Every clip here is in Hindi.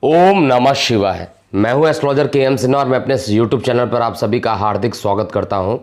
ओम नमः शिवाय। मैं हूं एस्ट्रोलॉजर के एम सिन्हा और मैं अपने यूट्यूब चैनल पर आप सभी का हार्दिक स्वागत करता हूं।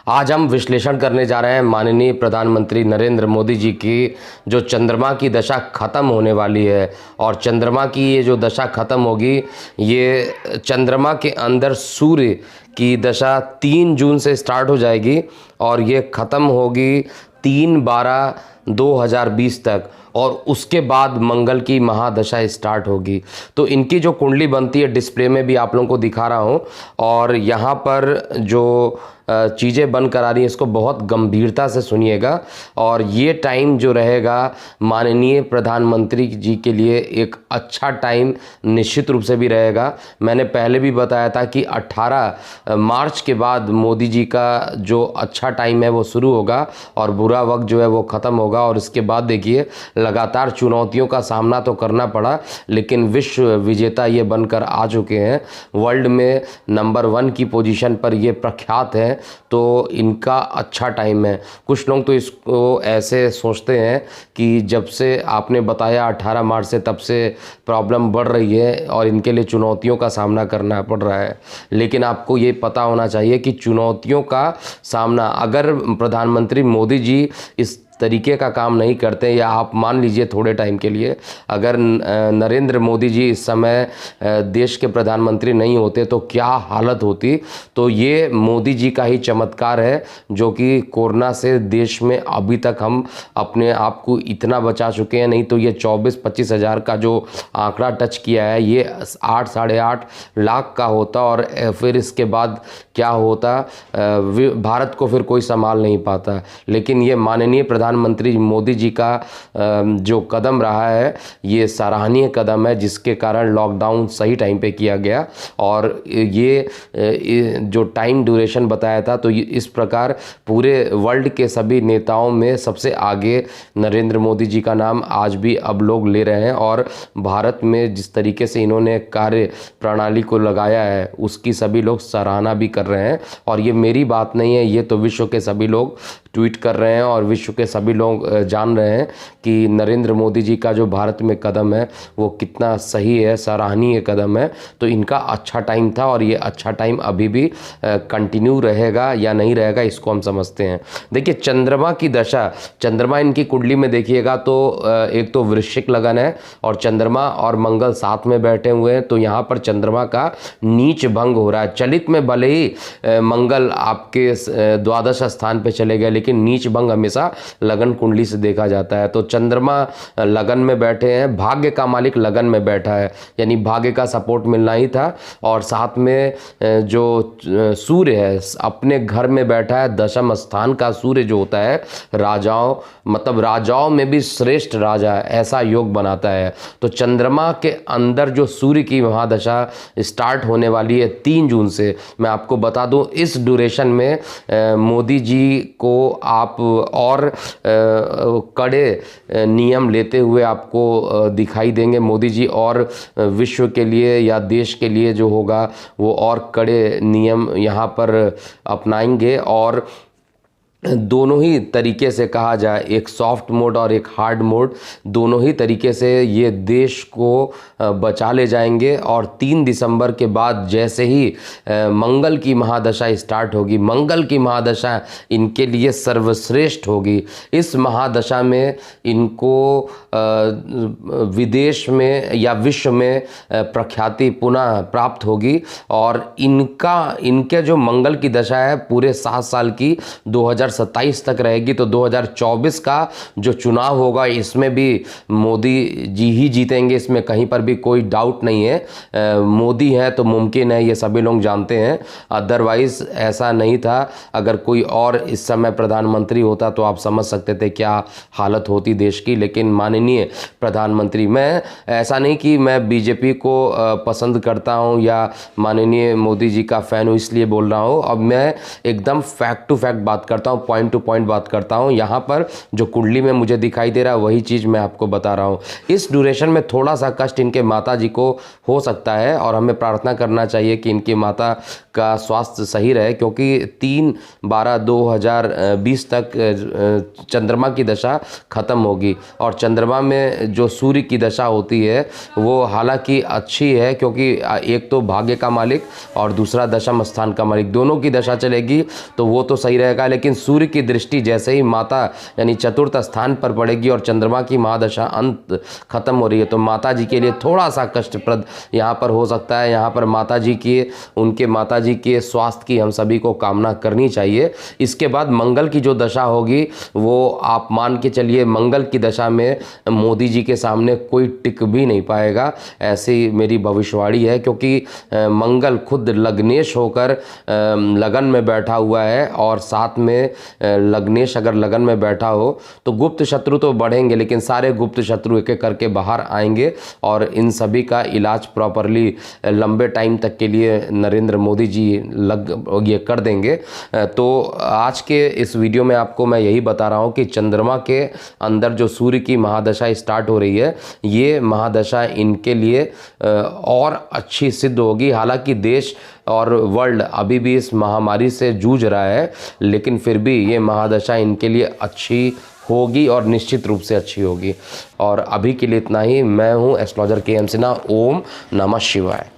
आज हम विश्लेषण करने जा रहे हैं माननीय प्रधानमंत्री नरेंद्र मोदी जी की जो चंद्रमा की दशा खत्म होने वाली है। और चंद्रमा की ये जो दशा खत्म होगी, ये चंद्रमा के अंदर सूर्य की दशा 3 जून से स्टार्ट हो जाएगी और ये ख़त्म होगी 3/12/2020 तक। और उसके बाद मंगल की महादशा स्टार्ट होगी। तो इनकी जो कुंडली बनती है डिस्प्ले में भी आप लोगों को दिखा रहा हूँ। और यहाँ पर जो चीज़ें बन करा रही हैं इसको बहुत गंभीरता से सुनिएगा। और ये टाइम जो रहेगा माननीय प्रधानमंत्री जी के लिए एक अच्छा टाइम निश्चित रूप से भी रहेगा। मैंने पहले भी बताया था कि 18 मार्च के बाद मोदी जी का जो अच्छा टाइम है वो शुरू होगा और बुरा वक्त जो है वो ख़त्म होगा। और इसके बाद देखिए लगातार चुनौतियों का सामना तो करना पड़ा, लेकिन विश्व विजेता ये बनकर आ चुके हैं। वर्ल्ड में नंबर 1 की पोजीशन पर ये प्रख्यात है। तो इनका अच्छा टाइम है। कुछ लोग तो इसको ऐसे सोचते हैं कि जब से आपने बताया 18 मार्च से तब से प्रॉब्लम बढ़ रही है और इनके लिए चुनौतियों का सामना करना पड़ रहा है। लेकिन आपको ये पता होना चाहिए कि चुनौतियों का सामना अगर प्रधानमंत्री मोदी जी इस तरीके का काम नहीं करते, या आप मान लीजिए थोड़े टाइम के लिए अगर नरेंद्र मोदी जी इस समय देश के प्रधानमंत्री नहीं होते तो क्या हालत होती। तो ये मोदी जी का ही चमत्कार है जो कि कोरोना से देश में अभी तक हम अपने आप को इतना बचा चुके हैं। नहीं तो ये 24-25 हज़ार का जो आंकड़ा टच किया है ये 8 साढ़े 8 लाख का होता और फिर इसके बाद क्या होता, भारत को फिर कोई संभाल नहीं पाता। लेकिन ये माननीय प्रधानमंत्री मोदी जी का जो कदम रहा है ये सराहनीय कदम है, जिसके कारण लॉकडाउन सही टाइम पे किया गया। और ये जो टाइम ड्यूरेशन बताया था तो इस प्रकार पूरे वर्ल्ड के सभी नेताओं में सबसे आगे नरेंद्र मोदी जी का नाम आज भी अब लोग ले रहे हैं। और भारत में जिस तरीके से इन्होंने कार्य प्रणाली को लगाया है उसकी सभी लोग सराहना भी कर रहे हैं। और ये मेरी बात नहीं है, ये तो विश्व के सभी लोग ट्वीट कर रहे हैं और विश्व के सभी लोग जान रहे हैं कि नरेंद्र मोदी जी का जो भारत में कदम है वो कितना सही है, सराहनीय कदम है। तो इनका अच्छा टाइम था और ये अच्छा टाइम अभी भी कंटिन्यू रहेगा या नहीं रहेगा इसको हम समझते हैं। देखिए चंद्रमा की दशा, चंद्रमा इनकी कुंडली में देखिएगा तो एक तो वृश्चिक लगन है और चंद्रमा और मंगल साथ में बैठे हुए हैं। तो यहाँ पर चंद्रमा का नीच भंग हो रहा है। चलित में भले ही मंगल आपके द्वादश स्थान पे चले गए, लेकिन नीच भंग हमेशा लगन कुंडली से देखा जाता है। तो चंद्रमा लगन में बैठे हैं, भाग्य का मालिक लगन में बैठा है, यानी भाग्य का सपोर्ट मिलना ही था। और साथ में जो सूर्य है अपने घर में बैठा है, दशम स्थान का सूर्य जो होता है राजाओं, मतलब राजाओं में भी श्रेष्ठ राजा ऐसा योग बनाता है। तो चंद्रमा के अंदर जो सूर्य की महादशा स्टार्ट होने वाली है 3 जून से। मैं आपको बता दूं इस ड्यूरेशन में मोदी जी को आप और कड़े नियम लेते हुए आपको दिखाई देंगे मोदी जी, और विश्व के लिए या देश के लिए जो होगा वो और कड़े नियम यहाँ पर अपनाएंगे। और दोनों ही तरीके से कहा जाए, एक सॉफ्ट मोड और एक हार्ड मोड, दोनों ही तरीके से ये देश को बचा ले जाएंगे। और 3 दिसंबर के बाद जैसे ही मंगल की महादशा स्टार्ट होगी, मंगल की महादशा इनके लिए सर्वश्रेष्ठ होगी। इस महादशा में इनको विदेश में या विश्व में प्रख्याति पुनः प्राप्त होगी। और इनके जो मंगल की दशा है पूरे 7 साल की 2027 तक रहेगी। तो 2024 का जो चुनाव होगा इसमें भी मोदी जी ही जीतेंगे, इसमें कहीं पर भी कोई डाउट नहीं है। मोदी है तो मुमकिन है, ये सभी लोग जानते हैं। अदरवाइज ऐसा नहीं था। अगर कोई और इस समय प्रधानमंत्री होता तो आप समझ सकते थे क्या हालत होती देश की। लेकिन माननीय प्रधानमंत्री, मैं ऐसा नहीं कि मैं बीजेपी को पसंद करता हूं या माननीय मोदी जी का फ़ैन हूँ इसलिए बोल रहा हूँ। अब मैं एकदम फैक्ट टू फैक्ट बात करता हूँ। पॉइंट टू पॉइंट बात करता हूँ। यहाँ पर जो कुंडली में मुझे दिखाई दे रहा है वही चीज़ मैं आपको बता रहा हूँ। इस ड्यूरेशन में थोड़ा सा कष्ट इनके माता जी को हो सकता है और हमें प्रार्थना करना चाहिए कि इनकी माता का स्वास्थ्य सही रहे, क्योंकि 3/12/2020 तक चंद्रमा की दशा खत्म होगी। और चंद्रमा में जो सूर्य की दशा होती है वो हालांकि अच्छी है, क्योंकि एक तो भाग्य का मालिक और दूसरा दशम स्थान का मालिक, दोनों की दशा चलेगी तो वो तो सही रहेगा। लेकिन सूर्य की दृष्टि जैसे ही माता यानी चतुर्थ स्थान पर पड़ेगी और चंद्रमा की महादशा अंत खत्म हो रही है, तो माता जी के लिए थोड़ा सा कष्टप्रद यहाँ पर हो सकता है। यहाँ पर माता जी की, उनके माता जी के स्वास्थ्य की हम सभी को कामना करनी चाहिए। इसके बाद मंगल की जो दशा होगी वो आप मान के चलिए, मंगल की दशा में मोदी जी के सामने कोई टिक भी नहीं पाएगा, ऐसी मेरी भविष्यवाणी है। क्योंकि मंगल खुद लग्नेश होकर लगन में बैठा हुआ है, और साथ में लग्नेश अगर लगन में बैठा हो तो गुप्त शत्रु तो बढ़ेंगे, लेकिन सारे गुप्त शत्रु एक एक करके बाहर आएंगे और इन सभी का इलाज प्रॉपरली लंबे टाइम तक के लिए नरेंद्र मोदी जी ये कर देंगे। तो आज के इस वीडियो में आपको मैं यही बता रहा हूँ कि चंद्रमा के अंदर जो सूर्य की महादशा स्टार्ट हो रही है, ये महादशा इनके लिए और अच्छी सिद्ध होगी। हालांकि देश और वर्ल्ड अभी भी इस महामारी से जूझ रहा है, लेकिन फिर भी ये महादशा इनके लिए अच्छी होगी और निश्चित रूप से अच्छी होगी। और अभी के लिए इतना ही। मैं हूँ एस्ट्रोलॉजर KM सिन्हा। ओम नमः शिवाय।